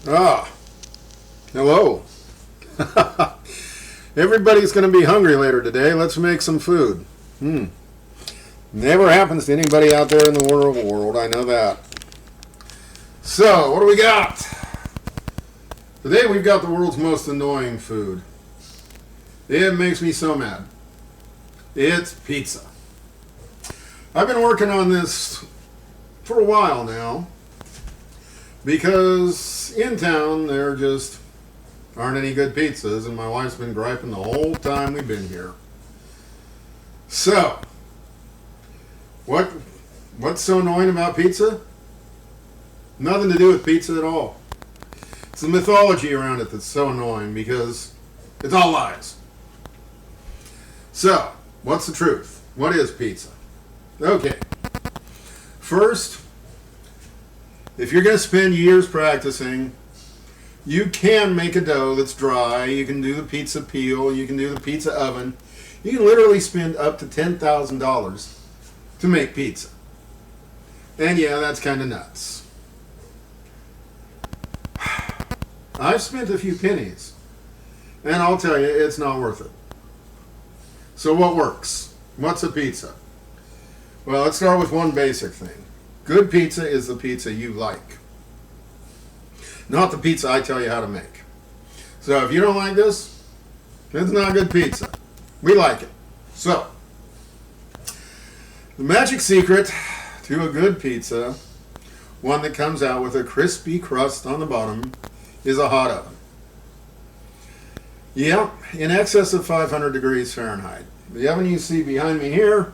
Ah, hello. Everybody's going to be hungry later today. Let's make some food. Never happens to anybody out there in the world. I know that. So, what do we got? Today we've got the world's most annoying food. It makes me so mad. It's pizza. I've been working on this for a while now because in town there just aren't any good pizzas, and my wife's been griping the whole time we've been here. So, what's so annoying about pizza? Nothing to do with pizza at all. It's the mythology around it that's so annoying because it's all lies. So, what's the truth? What is pizza? Okay. First, if you're going to spend years practicing, you can make a dough that's dry. You can do the pizza peel. You can do the pizza oven. You can literally spend up to $10,000 to make pizza. And yeah, that's kind of nuts. I've spent a few pennies, and I'll tell you, it's not worth it. So what works? What's a pizza? Well, let's start with one basic thing. Good pizza is the pizza you like, not the pizza I tell you how to make. So if you don't like this, it's not good pizza. We like it. So, the magic secret to a good pizza, one that comes out with a crispy crust on the bottom, is a hot oven. Yeah, in excess of 500 degrees Fahrenheit. The oven you see behind me here,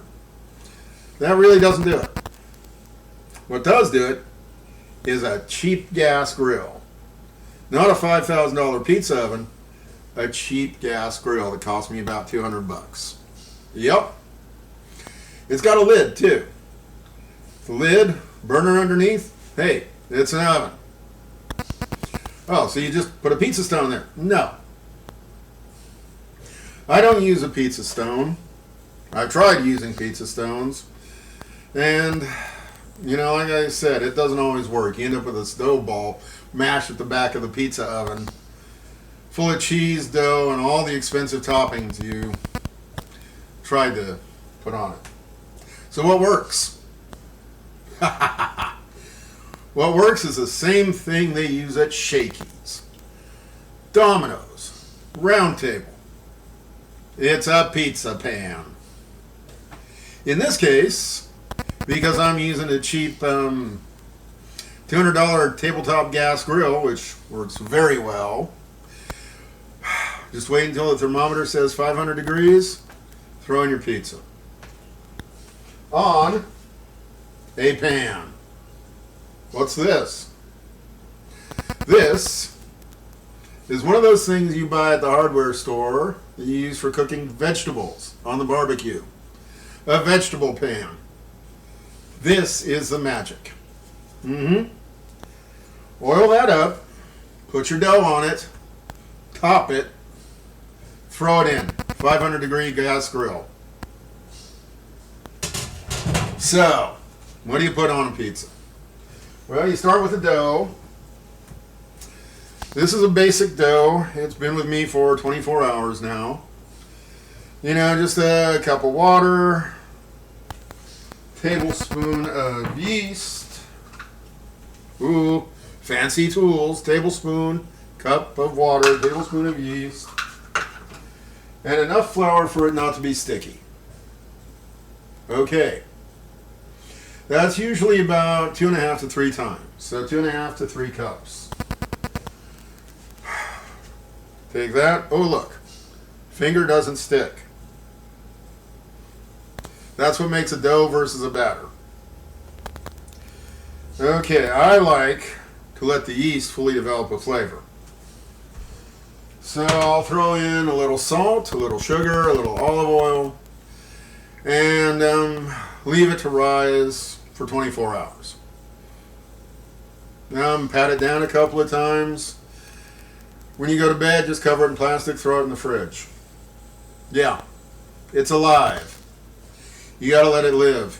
that really doesn't do it. What does do it is a cheap gas grill. Not a $5,000 pizza oven, a cheap gas grill that cost me about $200. Yep. It's got a lid too. The lid, burner underneath, hey, it's an oven. Oh, so you just put a pizza stone there? No. I don't use a pizza stone. I've tried using pizza stones, and like I said, it doesn't always work. You end up with a dough ball mashed at the back of the pizza oven, full of cheese, dough, and all the expensive toppings you tried to put on it. So what works? What works is the same thing they use at Shakey's, Domino's, Round Table. It's a pizza pan. In this case, because I'm using a cheap $200 tabletop gas grill, which works very well, just wait until the thermometer says 500 degrees, throw in your pizza. On a pan. What's this? This is one of those things you buy at the hardware store that you use for cooking vegetables on the barbecue. A vegetable pan. This is the magic. Oil that up, put your dough on it, top it, throw it in. 500 degree gas grill. So, what do you put on a pizza? Well, you start with the dough. This is a basic dough. It's been with me for 24 hours now. Just a cup of water, tablespoon of yeast. Ooh, fancy tools. Tablespoon, cup of water, tablespoon of yeast, and enough flour for it not to be sticky. Okay. That's usually about 2.5 to 3 times. So 2.5 to 3 cups. Take that. Oh, look. Finger doesn't stick. That's what makes a dough versus a batter. Okay, I like to let the yeast fully develop a flavor. So I'll throw in a little salt, a little sugar, a little olive oil, and leave it to rise for 24 hours. Pat it down a couple of times. When you go to bed, just cover it in plastic, throw it in the fridge. Yeah, it's alive. You gotta let it live.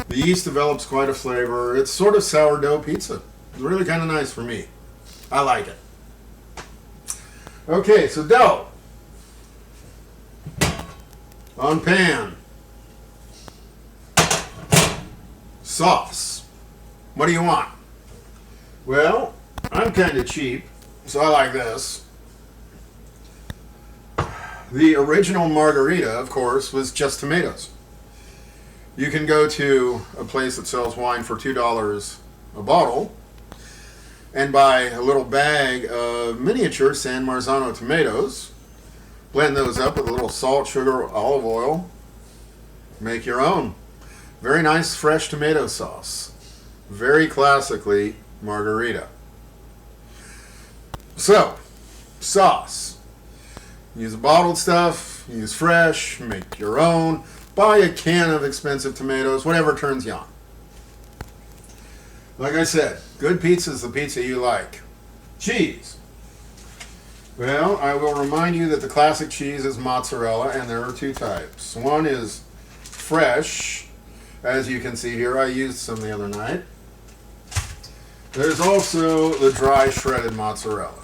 The yeast develops quite a flavor. It's sort of sourdough pizza. It's really kind of nice for me. I like it. Okay, so dough. On pan. Sauce. What do you want? Well, I'm kind of cheap, so I like this. The original margarita, of course, was just tomatoes. You can go to a place that sells wine for $2 a bottle and buy a little bag of miniature San Marzano tomatoes. Blend those up with a little salt, sugar, olive oil. Make your own. Very nice fresh tomato sauce. Very classically margarita. So, sauce. Use bottled stuff, use fresh, make your own, buy a can of expensive tomatoes, whatever turns you on. Like I said, good pizza is the pizza you like. Cheese. Well, I will remind you that the classic cheese is mozzarella, and there are two types. One is fresh, as you can see here. I used some the other night. There's also the dry shredded mozzarella.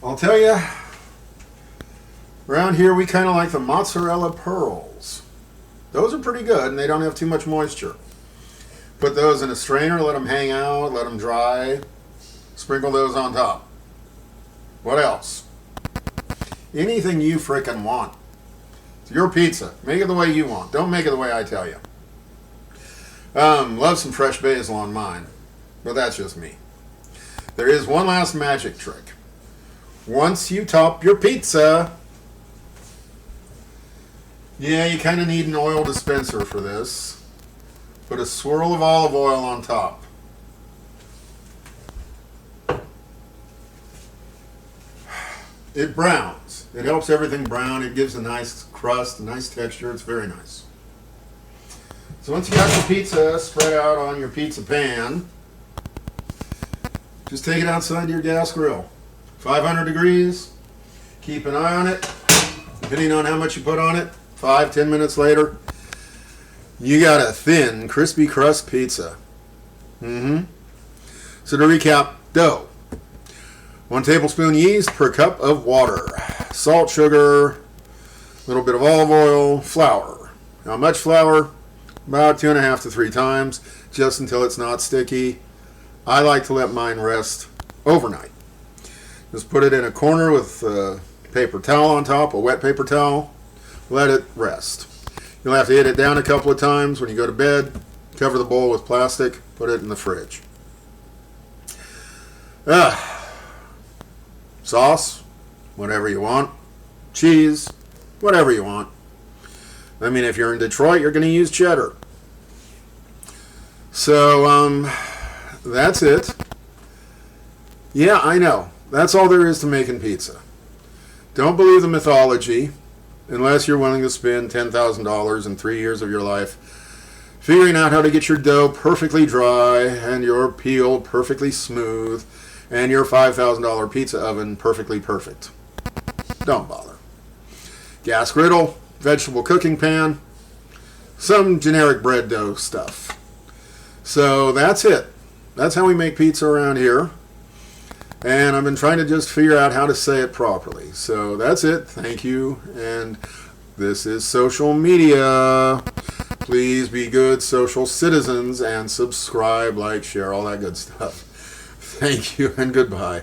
I'll tell you, around here we kind of like the mozzarella pearls. Those are pretty good, and they don't have too much moisture. Put those in a strainer, let them hang out, let them dry. Sprinkle those on top. What else? Anything you frickin' want. It's your pizza. Make it the way you want. Don't make it the way I tell you. Love some fresh basil on mine, but that's just me. There is one last magic trick. Once you top your pizza, yeah, you kind of need an oil dispenser for this. Put a swirl of olive oil on top. It browns. It helps everything brown. It gives a nice crust, a nice texture. It's very nice. So once you got your pizza spread out on your pizza pan, just take it outside your gas grill. 500 degrees. Keep an eye on it. Depending on how much you put on it, 5-10 minutes later, you got a thin, crispy crust pizza. So to recap, dough. 1 tablespoon yeast per cup of water. Salt, sugar, a little bit of olive oil, flour. How much flour? About 2.5 to 3 times, just until it's not sticky. I like to let mine rest overnight. Just put it in a corner with a paper towel on top, a wet paper towel. Let it rest. You'll have to hit it down a couple of times when you go to bed. Cover the bowl with plastic. Put it in the fridge. Sauce, whatever you want. Cheese, whatever you want. I mean, if you're in Detroit, you're going to use cheddar. So, that's it. Yeah, I know. That's all there is to making pizza. Don't believe the mythology unless you're willing to spend $10,000 in 3 years of your life figuring out how to get your dough perfectly dry and your peel perfectly smooth and your $5,000 pizza oven perfectly perfect. Don't bother. Gas griddle, vegetable cooking pan, some generic bread dough stuff. So that's it. That's how we make pizza around here. And I've been trying to just figure out how to say it properly. So that's it. Thank you. And this is social media. Please be good social citizens and subscribe, like, share, all that good stuff. Thank you and goodbye.